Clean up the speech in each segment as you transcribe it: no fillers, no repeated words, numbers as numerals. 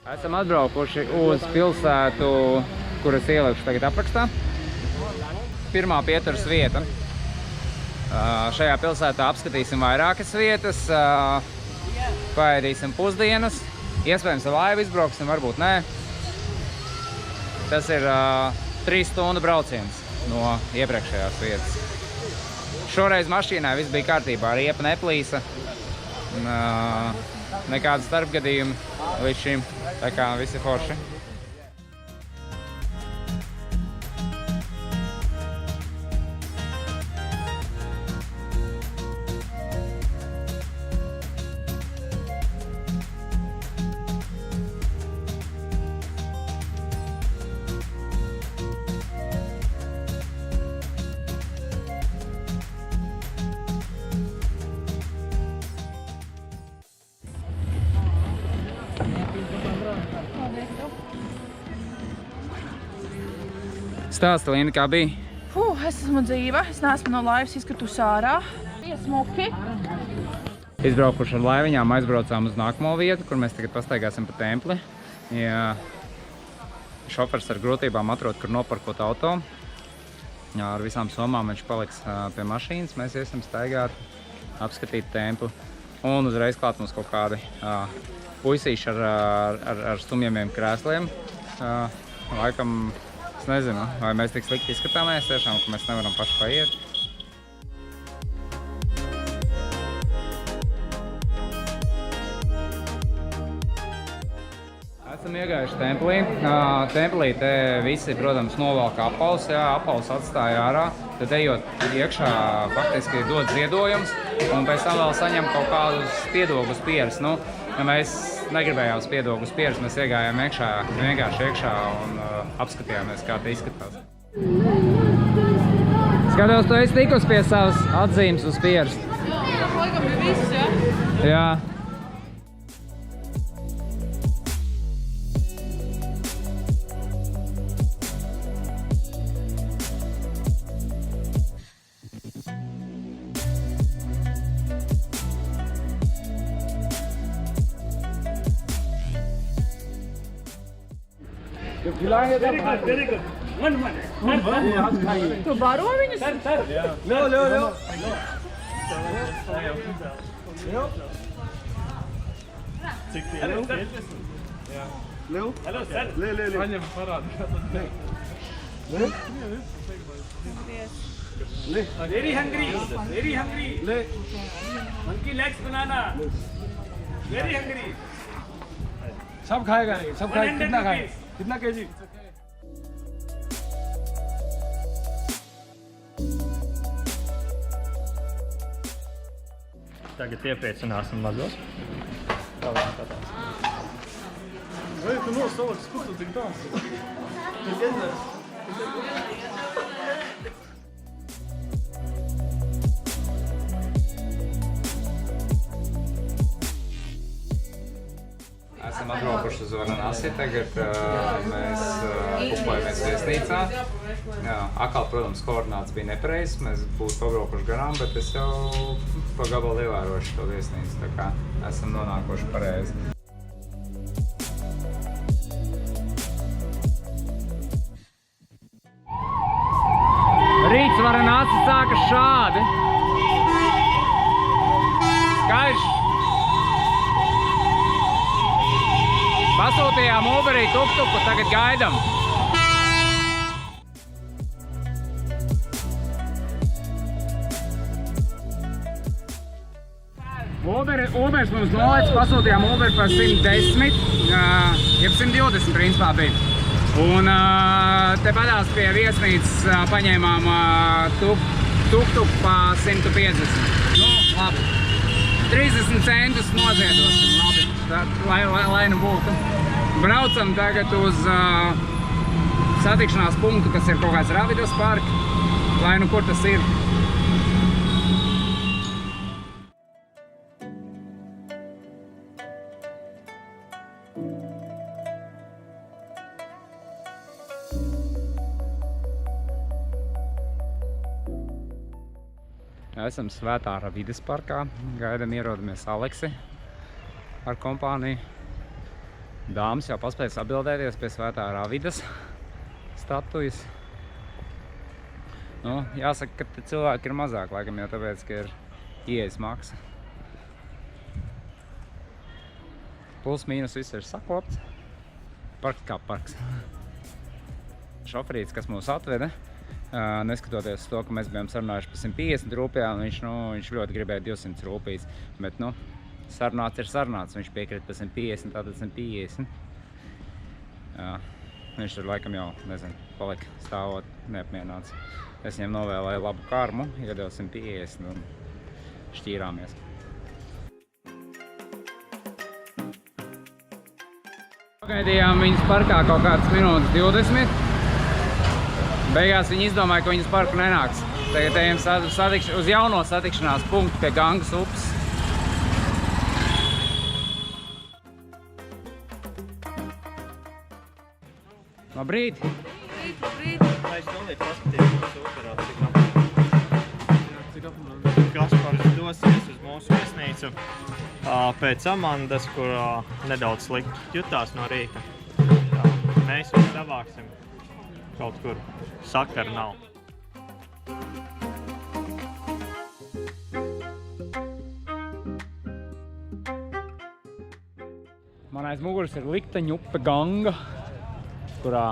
Esam atbraukuši uz pilsētu, kuras ielikšu tagad aprakstā. Pirmā pieturas vieta. Šajā pilsētā apskatīsim vairākas vietas, paēdīsim pusdienas, iespējams ar laivu izbrauksim, varbūt nē. Tas ir 3 stundu brauciens no iepriekšējās vietas. Šoreiz mašīnā viss bija kārtībā, riepa neplīsa, nekāda starpgadījuma līdz šim, tā kā visi forši. Stāsta, Līna, kā bija? Es esmu dzīva, es neesmu no laivas izkritusi ārā. Bija smuki. Izbraukuši ar laiviņām, aizbraucām uz nākamo vietu, kur mēs tagad pastaigāsim pa templi. Ja šofers ar grūtībām atrod, kur noparkot auto. Ar visām somām viņš paliks pie mašīnas, mēs iesim staigāt, apskatīt templi. Un uzreiz klāt mums kaut kādi puisīši ar stumjamiem krēsliem. Laikam, es nezinu, vai mēs tik slikti izskatāmies tiešām, ka mēs nevaram paši paiet. Esam iegājuši templī. Templī te visi, protams, novelk apaus, apaus atstāja ārā. Tad ejot iekšā faktiski dod ziedojums un pēc tam vēl saņem kaut kādus spiedogus pieres. Nu, ja mēs negribējām spiedogus pieres, mēs iegājām vienkārši iekšā un apskatījāmies, kā te izskatās. Skatos, tu esi tikus pie savas atzīmes uz pieres. Jā, laikam bija viss, jā? Jā. Very good. One. Tu baro viņus? No. Hello, sir. Very hungry. Monkey legs banana. Very hungry. सब खाएगा नहीं, सब खाएगा, कितना खाए? कितना KG? Tagad iepriecināsim mazos. Vai tu nosauc, kur tu tik daudz? Esam atbraukuši uz Varanasi, tagad mēs pupojamies viesnīcā. Atkal, protams, koordināts bija nepareizs, mēs būtu pabraukuši garām, bet es jau pa gabalu ievērošu to viesnīcu, tā kā esam nonākuši pareizi. Rīts Varanasi sākas šādi. Skaidrs. Pasūtījām Uberī tuktuku, tagad gaidam. Ubers mums nolaic, pasūtījām Uber par 110, jeb 120 principā bija. Un te padās pie viesnīcas paņēmām tuktuku pa 150. Nu, labi. 30 centus noziedosim, labi, lai nu būtu. Braucam tagad uz satikšanās punktu, kas ir kaut kāds Ravidos park, lai nu kur tas ir. Esam Svētā Ravidas parkā, gaidam ierodamies Aleksi ar kompāniju. Dāmas jau paspējas atbildēties pie svētā Ravidas statujas. Nu, jāsaka, ka te cilvēki ir mazāk, laikam jau tāpēc, ka ir ieejas maksa. Plus mīnus viss ir sakopts. Parks kā parks. Šoferīts, kas mūs atveda, neskatoties to, ka mēs bijām sarunājuši par 150 rūpijām, viņš ļoti gribēja 200 rūpijas. Bet, sarunāts ir sarunāts. Viņš piekrita par 150, tātad 150. Viņš tur laikam jau, nezinu, palika stāvot neapmierināts. Es viņam novēlēju labu karmu, iedevu 150 un šķīrāmies. Pagaidījām viņas parkā kaut kādas minūtes 20. Beigās viņi izdomāja, ka viņas parku nenāks. Tagad ejam uz jauno satikšanās punktu pie Gangas upes. Labrīt! Es noliek paskatīties mūsu operā, cik apmēram. Kaspars dosies uz mūsu viesnīcu pēc Amandas, kur nedaudz slikti jutās no rīta. Mēs viņu savāksim kaut kur. Sakaru nav. Man aiz muguras ir Likteņu upe Ganga, kurā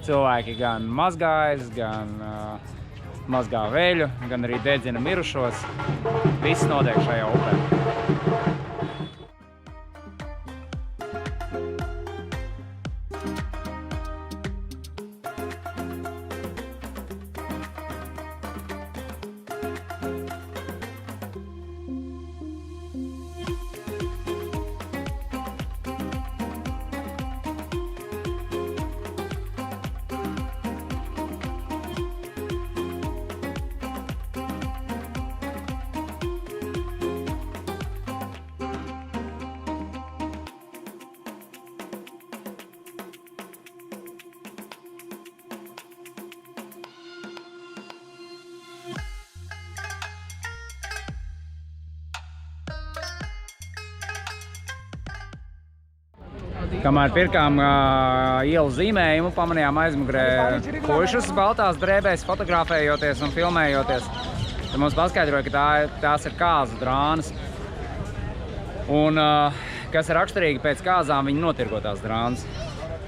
cilvēki gan mazgājas, gan mazgā veļu, gan arī dedzina mirušos. Viss notiek šajā upē. Kamēr pirkām ielu zīmējumu, pamanījām aizmugurē puišus baltās drēbēs, fotografējoties un filmējoties. Tad mums paskaidroja, ka tās ir kāzu drānas. Un, kas ir raksturīgi pēc kāzām, viņi notirgo tās drānas.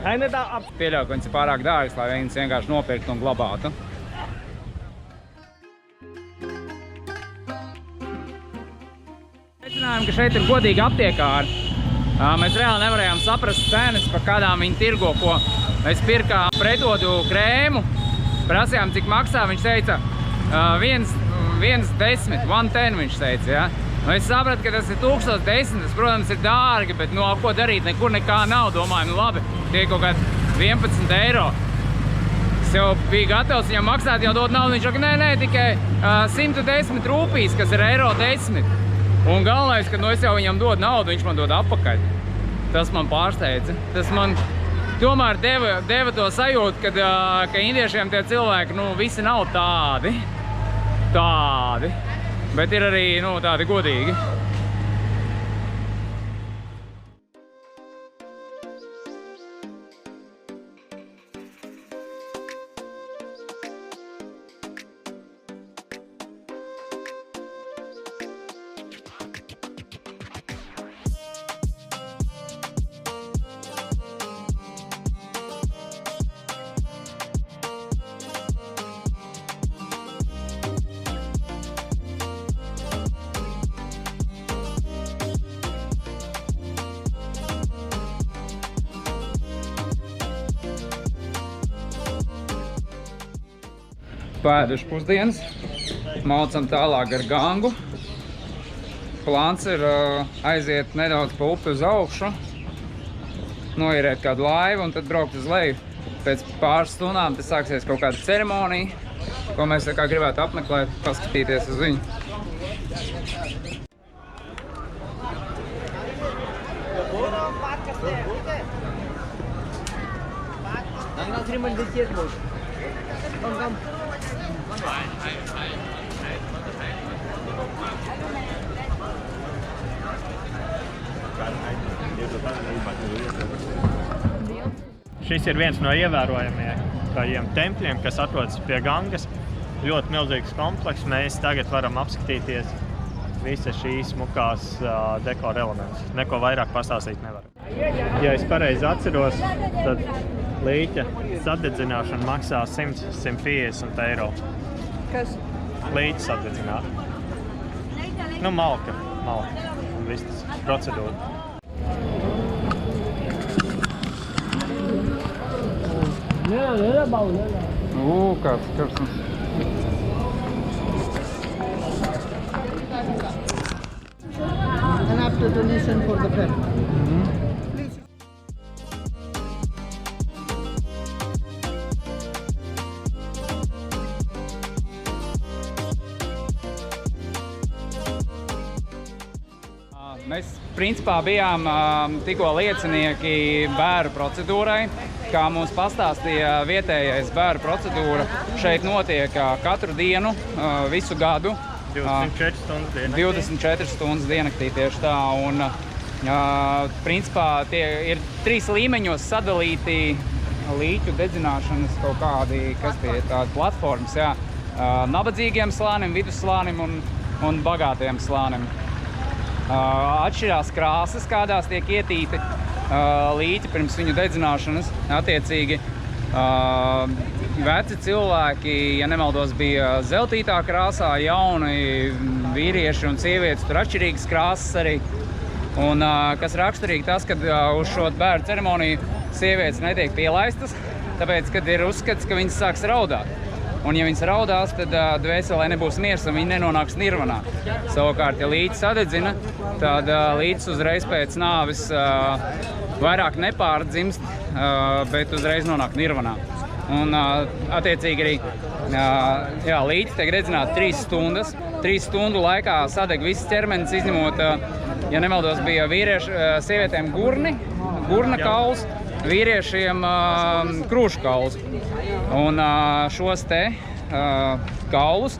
Pieļauju, ka viņas ir pārāk dārgas, lai viņas vienkārši nopirktu un glabātu. Secinājām, ka šeit ir godīgi aptiekāri. Mēs reāli nevarējām saprast cenas, par kādām viņi tirgo, ko mēs pirkām pretodu krēmu. Prasījām, cik maksā, viņš teica 1,10, 1,10 viņš teica, ja. Es sapratu, ka tas ir 1010, tas, protams, ir dārgi, bet ko darīt, nekur nekā nav, domājam, labi, tie kaut kādi 11 eiro. Es jau biju gatavs viņam maksāt, jau dot naudu, viņš saka, nē, tikai 110 rūpijas, kas ir eiro 10. Un galvenais, ka es jau viņam dodu naudu, viņš man dod atpakaļ. Tas man pārsteidza. Tas man tomēr deva to sajūtu, ka indiešiem tie cilvēki, visi nav tādi. Bet ir arī, tādi godīgi. Pēduši pusdienas, maucam tālāk ar Gangu. Plāns ir aiziet nedaudz pa upi uz augšu, noierēt kādu laivu un tad braukt uz leju. Pēc pāris stundām te sāksies kaut kāda ceremonija, ko mēs tā kā gribētu apmeklēt, paskatīties uz viņu. Šis ir viens no ievērojamākajiem tempļiem, kas atrodas pie Gangas. Ļoti milzīgs komplekss. Mēs tagad varam apskatīties visas šīs smukās dekora elementus. Neko vairāk pastāstīt nevaru. Ja es pareizi atceros, tad līķa sadedzināšana maksā 100–150 eiro. Kas? Līķa sadedzināt. Nu, malka. Un viss tas procedūra. Kāds karsnes. And after donation for the family. Mēs principā bijām tikko liecinieki bēru procedūrai. Kā mums pastāstīja vietējais bēru procedūra, šeit notiek katru dienu, visu gadu. 24 stundas diennaktī. 24 stundas diennaktī tieši tā. Un, principā tie ir 3 līmeņos sadalīti līķu dedzināšanas kaut kādi, kas tie ir tādi platformas, jā. Nabadzīgiem slānim, vidusslānim un bagātiem slānim. Atšķirās krāsas, kādās tiek ietīti līķi pirms viņu dedzināšanas. Attiecīgi, veci cilvēki, ja nemaldos, bija zeltītā krāsā, jauni vīrieši un sievietes, tur atšķirīgas krāsas arī. Un kas raksturīgi tas, ka uz šo bērnu ceremoniju sievietes netiek pielaistas, tāpēc, kad ir uzskats, ka viņas sāks raudāt. Un ja viņas raudās, tad dvēselē nebūs miers un viņi nenonāks nirvanā. Savukārt, ja līķis sadedzina, tad līķis uzreiz pēc nāves vairāk nepārdzimst, bet uzreiz nonāk nirvanā. Un attiecīgi arī līķis tiek dedzināts 3 stundas. 3 stundu laikā sadeg viss ķermenis, izņemot, ja nemaldos, bija sievietēm gurna kauls, vīriešiem krūšu kauls. Un šos te kaulus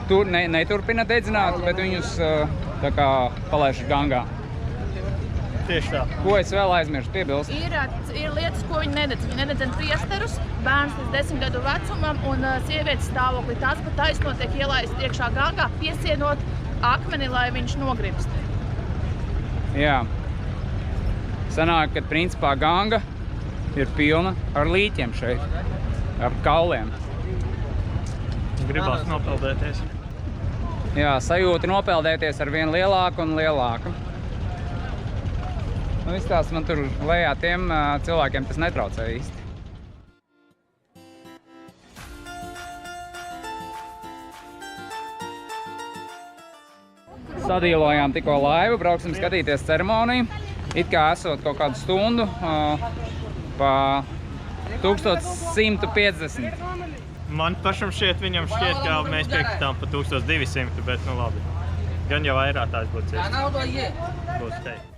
neturpina dedzināt, bet viņus tā kā palaiž Gangā. Tieši tā. Ko es vēl aizmirstu piebilst? Ir lietas, ko viņi nededz. Viņi nededz priesterus, bērns līdz 10 gadu vecumam un sievietes stāvokli. Tās pat taisno tiek ielaist iekšā Gangā, piesienot akmeni, lai viņš nogrimst. Jā. Sanāk, ka principā Ganga ir pilna ar līķiem šeit. Ar kauliem. Gribās nopeldēties. Jā, sajūta nopeldēties ar vien lielāku un lielāku. Nu, izstāst man tur lejā tiem cilvēkiem tas netraucē īsti. Sadīlojām tikko laivu, brauksim skatīties ceremoniju. It kā esot kaut kādu stundu pa 1150. Man pašam viņam šķiet, ka mēs piekritām pa 1200, bet nu labi. Gan jau vairāk tās būtu būs teikt.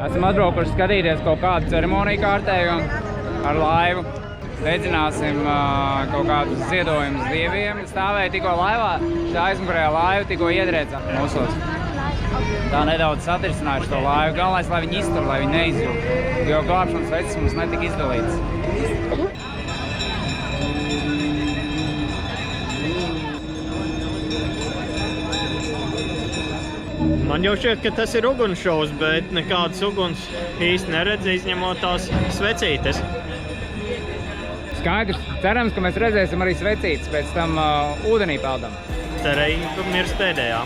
Esam atbraukuši skatīties kaut kādu ceremoniju kārtējumu ar laivu. Dedzināsim kaut kādus ziedojumus dieviem. Stāvēja tikko laivā, šī aizmugurējā laiva tikko iedrēca mūsos. Tā nedaudz satrisinājuši to laivu. Galvenais, lai viņi iztur, lai viņi neizjūt, jo glābšanas vecis mums netika izdalīts. Man jau šķiet, ka tas ir ugunsšovs, bet nekādas uguns īsti neredz, izņemot tās svecītes. Skaidrs. Cerams, ka mēs redzēsim arī svecītes, pēc tam ūdenī peldam. Cerēju mirst pēdējā.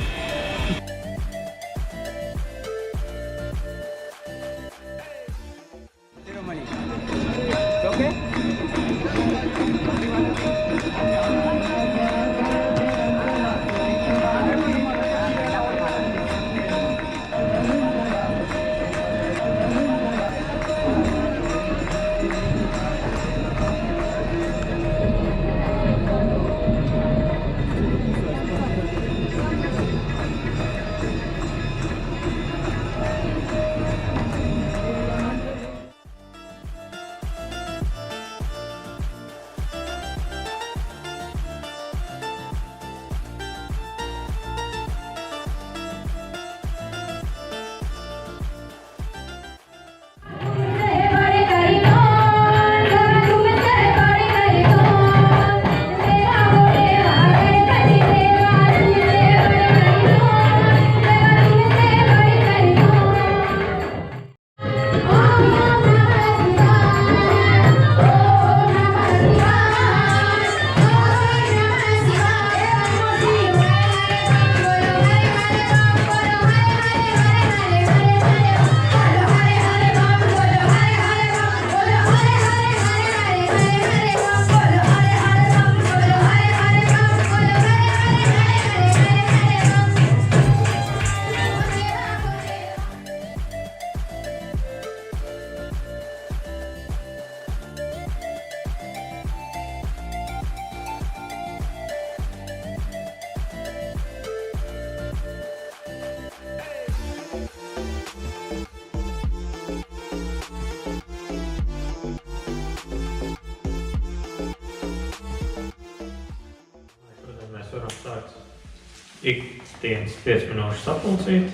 ikdienas 5 minūšu sapulcīt.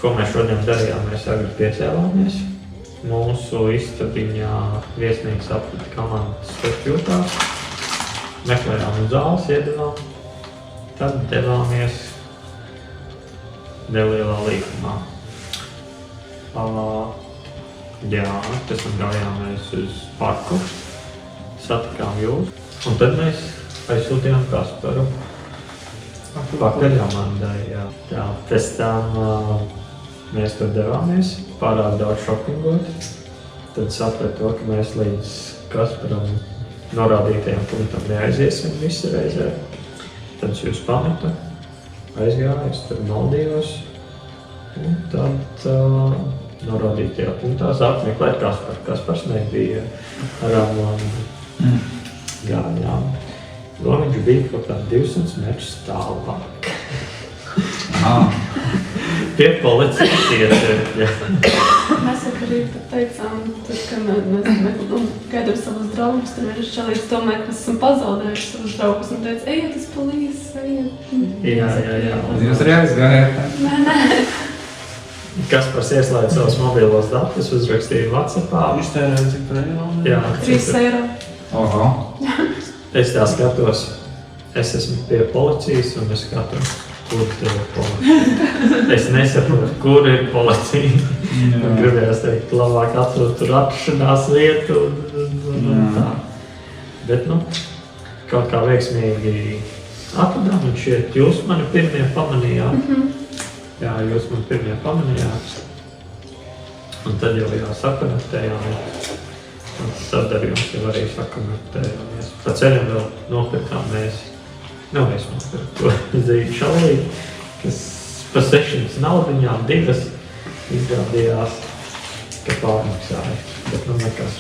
Ko mēs šodien darījām? Mēs agri piecēlāmies. Mūsu istabiņā viesnīcas aplika komandas jutās. Meklējām uz zāles, iedevām. Tad devāmies nelielā līkumā. Jā, pēc tam gājāmies uz parku, satikām jūs. Un tad mēs aizsūtījām Kasparu pakaļamandai. Jā, pēc tam mēs tur devāmies, pārāk daudz šopingot. Tad sapratu, ka mēs līdz Kasparam norādītajam punktam neaiziesim visi reizē. Tad es jūs pametu, aizgāju, es tur maldījos. Un tad norādītajā punktā sāku meklēt Kasparu. Kaspars nebija ar Amandu. Gājām. Viņš bija kaut kā 200 metrus tālāk. Pie policijas iecirkļa. Mēs arī teicām, tad, ka mēs gaidām savus draugus, tad mēs šķelīdz tomēr, ka mēs esam pazaudējuši savus draugus un teica, ejiet uz polīzes, ejiet. Jā. Jūs arī aizgājāt? Nē. Kaspars ieslēdz savus mobilos datus, uzrakstīja WhatsAppā. Viņš tērē cik par eiro? Jā, 3 eiro. Oho. Es tā skatos, es esmu pie policijas un es skatos, kur tev ir policija. Es nesaprotu, kur ir policija. Man gribējās teikt, labāk atrod tur atrašanās vietu un tā. Bet, kaut kā veiksmīgi atradām un šeit jūs mani pirmie pamanījāt. Jā, jūs mani pirmie pamanījāt. Un tad jau sakonektējāmies. Un tad ar jums jau arī sakonektējāmies. Pa ceļam vēl nopirkām mēs nopirku zīļu šallīti, kas pa 600 naudiņām 2 izrādījās, ka pārmaksāja. Bet nekas.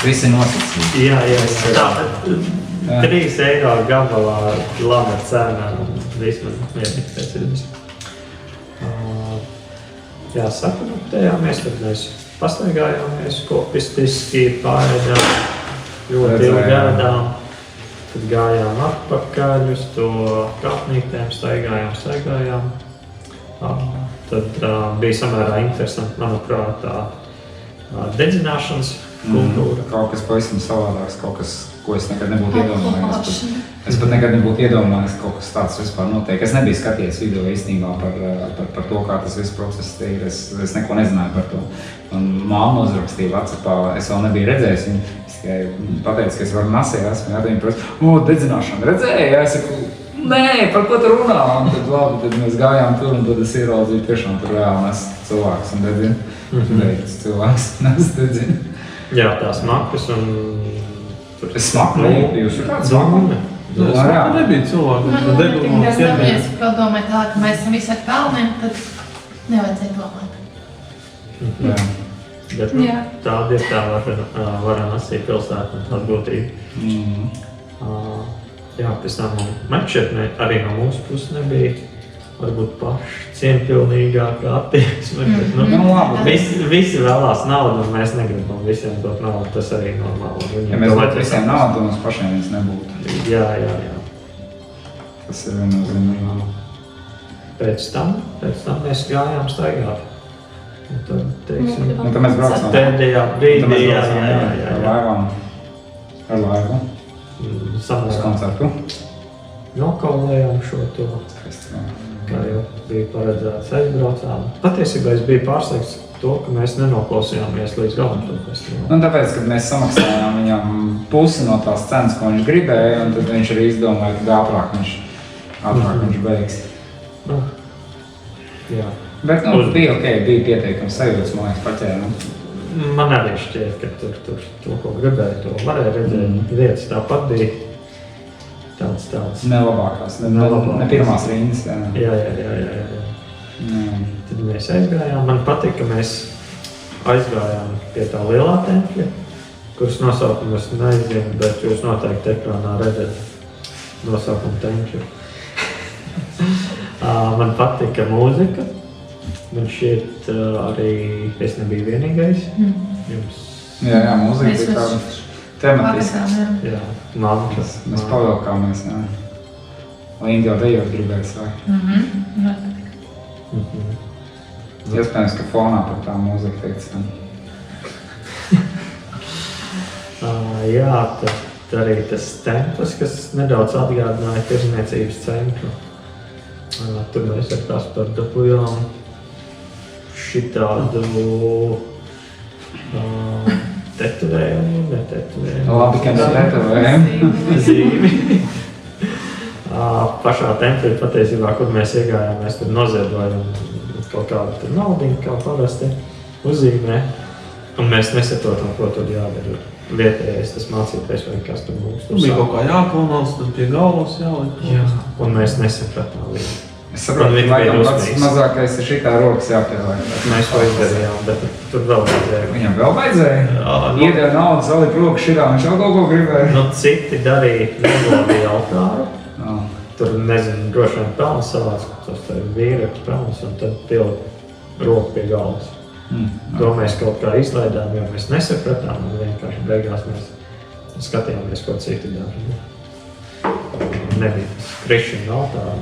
Visi nosacīti. Jā. Tā, 3 eiro gabalā laba cena un vismaz mierīgi pēc redzes. Jā, sakonektējāmies, tad mēs pastaigājāmies, kopistiski pārēdām, ļoti ilgi ēdām. Tad gājām atpakaļ uz to kāpnītēm, staigājām. Tad bija samērā interesanti, manuprāt, dedzināšanas kultūra. Kaut kas pavisam savādāks, kaut kas, ko es nekad nebūtu iedomājies. Es pat nekad nebūtu iedomājies, ka kaut kas tāds vispār notiek. Es nebiju skatījies video īstenībā par to, kā tas viss process ir. Es neko nezināju par to. Un mamma uzrakstīja WhatsAppā, es vēl nebiju redzējis viņu. Es tikai pateicu, ka es varu nasījās. Viņa prasa, dedzināšana redzēja? Es saku, nē, par ko tu runā? Un tad labi, tad mēs gājām tur un tad es ieraudzīju tiešām tur reāli nes cilvēks un dedzinu. Beidz cilvēks nes dedzinu. Jā, tās makas un... Es smaku lietu, jūs ir kāds smaku? Tā nebija cilvēku. Mēs vēl domāju tā, ka mēs esam visi ar pelniem, tad nevajadzēja domāt. Bet tāda ir tā Varanasi pilsēta un tāda būtība. Jā, pēc tam man šķiet arī no mūsu puses nebija varbūt paši cieņpilnīgākā attieksme. Visi vēlās naudu un mēs negribam visiem dot naudu, tas arī normāli. Ja mēs dotu visiem naudu, tad mums pašiem viņas nebūtu. Jā. Tas ir viennozīmīgi. Pēc tam mēs gājām staigāt. Un tad, teiksim, tad mēs braucām. Pēdējā brīdī, ar laivu. Uz koncertu. Nokaulējām šo to. Kā jau bija paredzēts, aizbraucām. Patiesībā es biju pārsteigts to, ka mēs nenoklausījāmies līdz galam to festivālu. Tāpēc, kad mēs samaksājām viņam pusi no tās cenas, ko viņš gribēja, un tad viņš arī izdomāja, ka ātrāk viņš beigs. Jā. Bet bija bija pieteikums sajūtas, man liekas, paķēram. Man arī šķiet, ka tur to, ko gribēja, to varēja redzēt. Vietas tāpat bija. Tāds. Nelabākās, ne pirmās rindas. Jā. Tad mēs aizgājām. Man patīk, ka mēs aizgājām pie tā lielā tempļa, kuras nosaukumu es nezinu, bet jūs noteikti ekrānā redzat nosaukumu tempļu. Man patīk, ka mūzika. Man šķiet arī es nebiju vienīgais. Jā, mūzika ir tāda. Tematiski. Jā, mankas. Mēs pavilkāmies, jā. Linda jau dejot gribēs, vai? Iespējams, ka fonā par tā mūzika teikt skan. Jā, tad arī tas templis, kas nedaudz atgādināja tirzniecības centru. Tur mēs ar Kasparu dabūjām šitādu tetovējumu, netetovējumu. Labi, ka netetovējumu. Zīmi. Pašā templī patiesībā, kur mēs iegājām, mēs tur noziedojam kaut kādu naudiņu, kā parasti uzzīmē. Un mēs nesaprotam, ko tur jādara. Vietējais tas mācītājs vai kas tur mums tur Bija kaut kā jāklanās, tad pie galvas jāliek. Jā, un mēs nesapratām viņu. Es saprotu, ka laikam pats mazākais ir šitā rokas jāpielāk. Mēs to izdarījām, bet tur vēl vajadzēja. Viņam vēl vajadzēja? Iedēja naudu, salika roku šitā, viņš vēl kaut ko gribēja. Nu, citi darīja negodīja altāru. Tur, nezinu, droši vien pelnas savāds, tos tā vīrieku pelnas, un tad pielika roku pie galvas. To mēs kaut kā izlaidām, jo mēs nesapratām, un vienkārši beigās mēs skatījāmies, ko citi dara. Nebija tas krišana altāra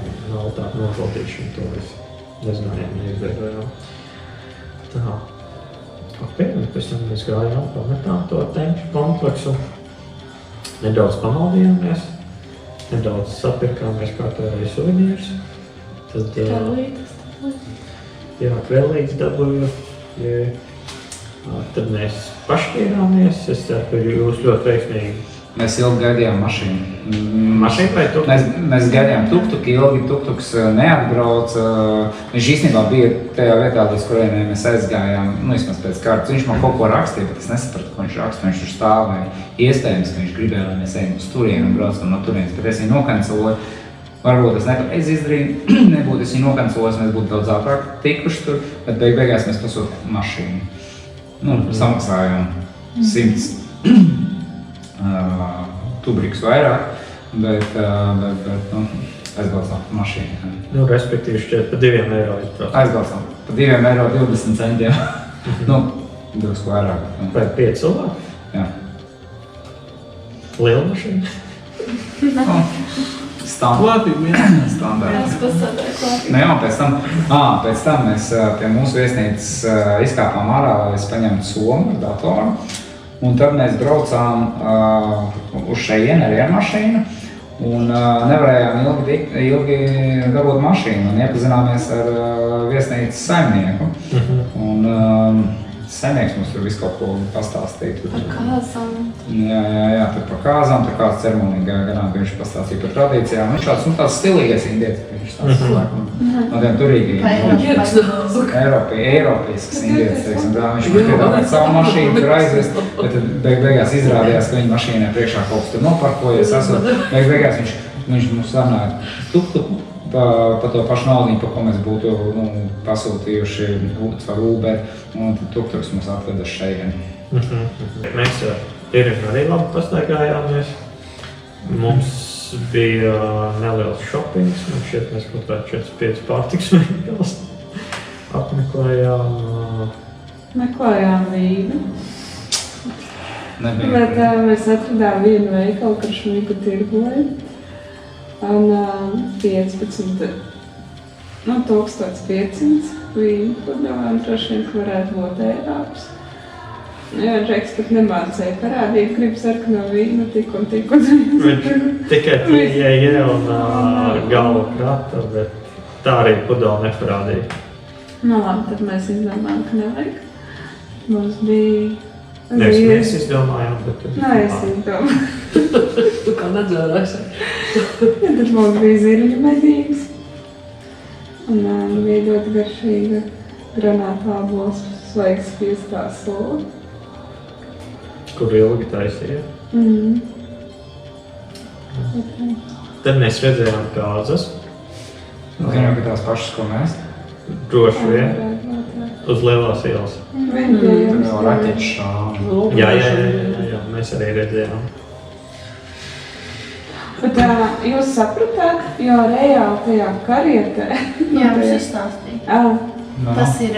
nopildīšana, to mēs nezinājām, neizveidojām. Tā. Ok, un pēc tam mēs gājām, pametām to tempļu kompleksu. Nedaudz pamaldījāmies, nedaudz sapirkāmies kārtējai suvenīrus. Tad, krēlītes dabūju. Tad mēs pašķīrāmies, es ceru, ka jūs ļoti veiksmīgi. Mēs ilgi gaidījām mašīnu. Mašīnu vai tuktuku? Mēs gaidījām tuktuku, ilgi tuktuks neatbrauc. Viņš īstenībā bija tajā vietā, līdz kurienē mēs aizgājām, vismaz pēc kārtas. Viņš man kaut ko rakstīja, bet es nesapratu, ko viņš raksta. Viņš tur stāvēja. Iespējams, ka viņš gribēja, lai mēs ejam uz turienu un braucam no turienes, bet es viņu nokanceloju. Varbūt es nepareizi izdarīju, nebūtu es viņu nokancelojis, mēs būtu daudz ātrāk tikuši tur, bet beigās mēs pasūtījām mašīnu. Samaksājām 100 tubrikus vairāk, bet aizbraucām mašīnu. Respektīvi šķiet pa 2 eiro. Aizbraucām pa 2,20 eiro. Drusku vairāk. Vai 5 cilvēki? Jā. Liela mašīna? Standarts. Pēc tam mēs pie mūsu viesnīcas izkāpām ārā, lai es paņemtu somu ar datoru. Un tad mēs braucām uz šejienu arī ar mašīnu. Un nevarējām ilgi dabūt mašīnu un iepazināmies ar viesnīcas saimnieku. Un saimnieks mums tur visu kaut ko pastāstīja. Par kāzām. Jā, tur par kāzām, tur kāds ceremonīgi garām, ka viņš pastāstīja par tradīcijām. Viņš tāds stilīgais indietis, viņš tāds no tiem turīgiem. Eiropisks indietis, teiksim, tā. Viņš piedāvāja savu mašīnu, tur aizvest, bet tad beigās izrādījās, ka viņa mašīnai priekšā kaut kas tur noparkojies. Beigās viņš mums sarunāja pa to pašu naudiņu, pa ko mēs būtu pasūtījuši caur Uber, un tad tuktuks mums atveda šeit. Mēs arī labi pastaigājāmies. Mums bija neliels shoppings, man šķiet mēs kaut kā 4-5 pārtiks veikals apmeklējām. Meklējām vīnu. Nebija. Bet mēs atradām vienu veikalu, kurš Miku tirgoja. Un 15,500 vīnu padomājām, droši vien, ka varētu būt Eiropas. Džeks pat nemācēja parādīt, grib sarkano vīnu, tik un tik. Viņš tikai pieeja un galvu krata, bet tā arī pudeli neparādīja. Nu labi, tad mēs izdomājām, ka nevajag. Mums bija... Nevis mēs izdomājām, bet... Nē, es izdomāju. Tu kā nedzērāsi? Tad mums bija zirņu medības. Un bija ļoti garšīga granāta ābols svaigs spiestā sula. Kur ilgi taisīja. Tad mēs redzējām kāzas. Zinām, ka tās pašas, ko mēs. Droši vien. Uz lielās ielas. Tur vēl raķetes šādi. Jā, mēs arī redzējām. Bet jūs sapratāt, jo reāli tajā karietē... Jā, mums izstāstīja. Tas ir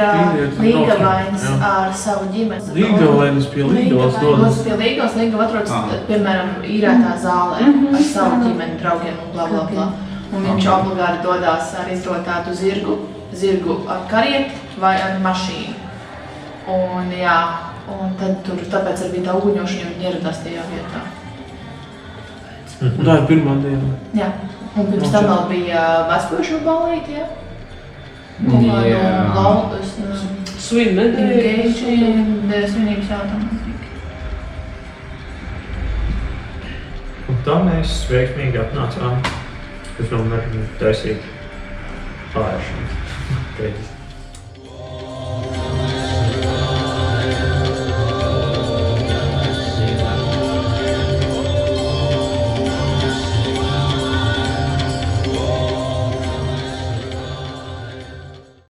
Līgavains ar savu ģimeni. Līgavainis pie Līgavas dodas. Pie Līgavas atrodas, piemēram, īrētā zālē ar savu ģimeni, draugiem un blablabla. Un viņš obligāti dodās ar izrotātu zirgu ar karieti vai ar mašīnu. Un jā, un tad tur tāpēc arī bija tā uguņošana, jo viņi ieradās tajā vietā. Un tā ir pirmā diena. Jā, un pirms tam vēl bija vecpuļu balīti, jā. Jā. Laudas, Svinības. svinības jautājumu. Un tā mēs veiksmīgi atnācām, kas vēl taisīt pārēšanu.